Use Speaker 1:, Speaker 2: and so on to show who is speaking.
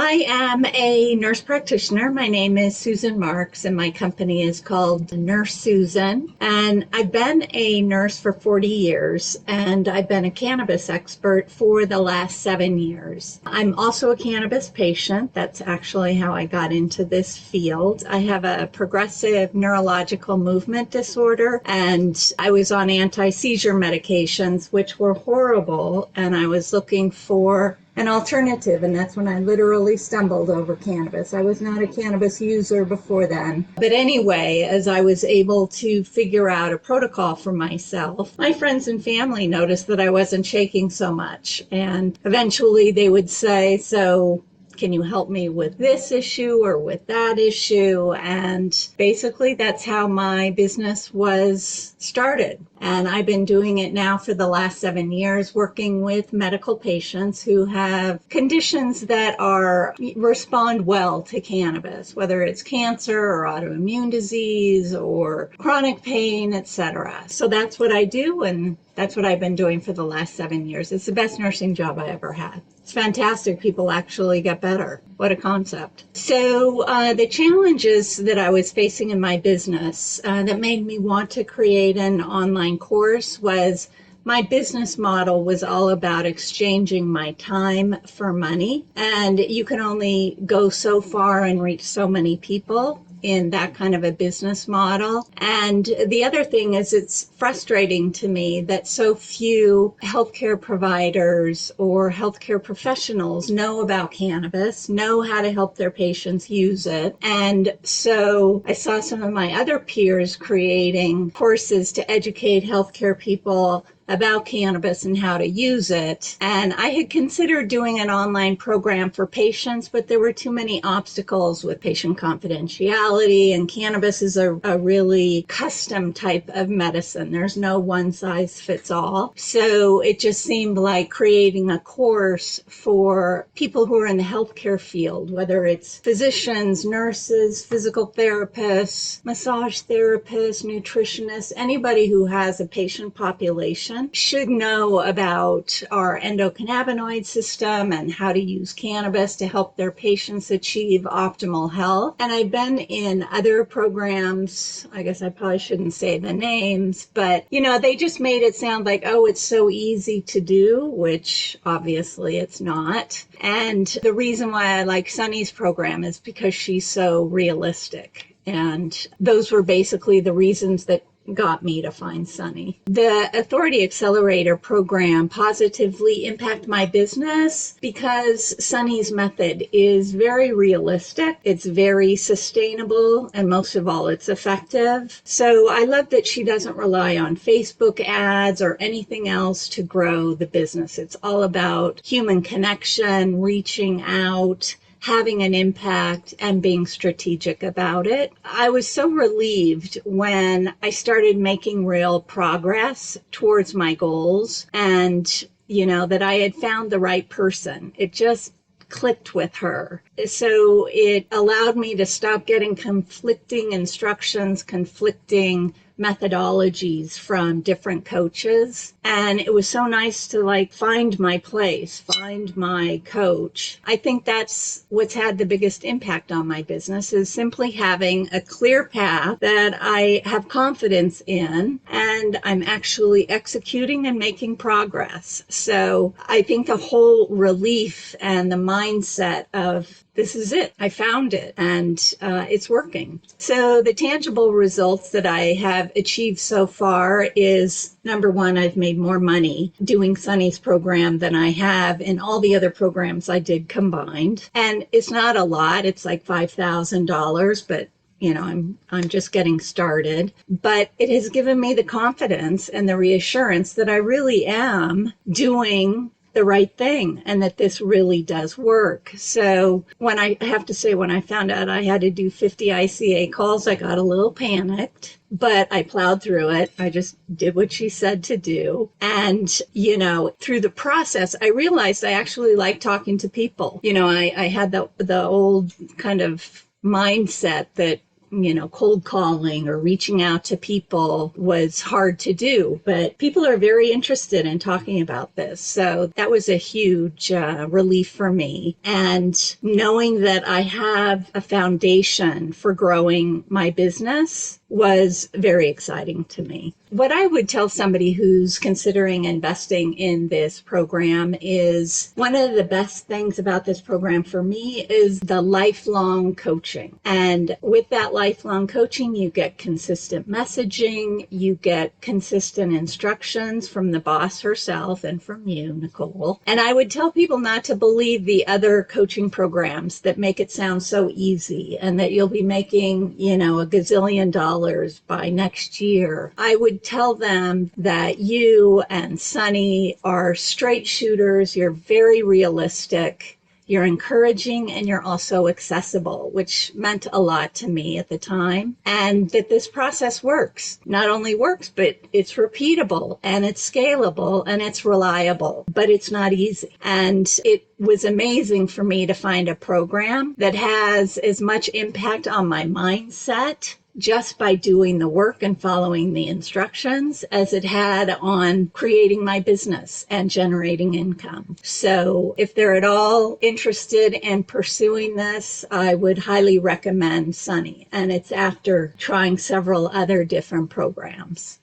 Speaker 1: I am a nurse practitioner. My name is Susan Marks, and my company is called Nurse Susan. And I've been a nurse for 40 years, and I've been a cannabis expert for the last 7 years. I'm also a cannabis patient. That's actually how I got into this field. I have a progressive neurological movement disorder, and I was on anti-seizure medications, which were horrible, and I was looking for an alternative, and that's when I literally stumbled over cannabis. I was not a cannabis user before then. But anyway, as I was able to figure out a protocol for myself, my friends and family noticed that I wasn't shaking so much. And eventually they would say, so can you help me with this issue or with that issue? And basically that's how my business was started. And I've been doing it now for the last 7 years, working with medical patients who have conditions that respond well to cannabis, whether it's cancer or autoimmune disease or chronic pain, etc. So that's what I do, and that's what I've been doing for the last 7 years. It's the best nursing job I ever had. It's fantastic. People actually get better. What a concept. So the challenges that I was facing in my business that made me want to create an online course was my business model was all about exchanging my time for money. And you can only go so far and reach so many people in that kind of a business model. And the other thing is it's frustrating to me that so few healthcare providers or healthcare professionals know about cannabis, know how to help their patients use it. And so I saw some of my other peers creating courses to educate healthcare people about cannabis and how to use it. And I had considered doing an online program for patients, but there were too many obstacles with patient confidentiality, and cannabis is a really custom type of medicine. There's no one size fits all. So it just seemed like creating a course for people who are in the healthcare field, whether it's physicians, nurses, physical therapists, massage therapists, nutritionists, anybody who has a patient population should know about our endocannabinoid system and how to use cannabis to help their patients achieve optimal health. And I've been in other programs, I guess I probably shouldn't say the names, but they just made it sound like, oh, it's so easy to do, which obviously it's not. And the reason why I like Sunny's program is because she's so realistic. And those were basically the reasons that got me to find Sunny. The Authority Accelerator Program positively impacted my business because Sunny's method is very realistic, it's very sustainable, and most of all, it's effective. So I love that she doesn't rely on Facebook ads or anything else to grow the business. It's all about human connection, reaching out, having an impact, and being strategic about it. I was so relieved when I started making real progress towards my goals and, that I had found the right person. It just clicked with her. So it allowed me to stop getting conflicting instructions, conflicting methodologies from different coaches. And it was so nice to find my place, find my coach. I think that's what's had the biggest impact on my business, is simply having a clear path that I have confidence in, and I'm actually executing and making progress. So I think the whole relief and the mindset of this is it. I found it, and it's working. So the tangible results that I have achieved so far is, number one, I've made more money doing Sunny's program than I have in all the other programs I did combined. And it's not a lot. It's like $5,000, but I'm just getting started. But it has given me the confidence and the reassurance that I really am doing the right thing and that this really does work. So when I found out I had to do 50 ICA calls, I got a little panicked, but I plowed through it. I just did what she said to do. And, through the process, I realized I actually like talking to people. I had the old kind of mindset that cold calling or reaching out to people was hard to do, but people are very interested in talking about this. So that was a huge relief for me. And knowing that I have a foundation for growing my business was very exciting to me. What I would tell somebody who's considering investing in this program is one of the best things about this program for me is the lifelong coaching. And with that lifelong coaching, you get consistent messaging, you get consistent instructions from the boss herself and from you, Nicole. And I would tell people not to believe the other coaching programs that make it sound so easy and that you'll be making, a gazillion dollars by next year. I would tell them that you and Sunny are straight shooters. You're very realistic. You're encouraging and you're also accessible, which meant a lot to me at the time. And that this process works. Not only works, but it's repeatable and it's scalable and it's reliable, but it's not easy. And it was amazing for me to find a program that has as much impact on my mindset just by doing the work and following the instructions as it had on creating my business and generating income. So if they're at all interested in pursuing this, I would highly recommend Sunny. And it's after trying several other different programs.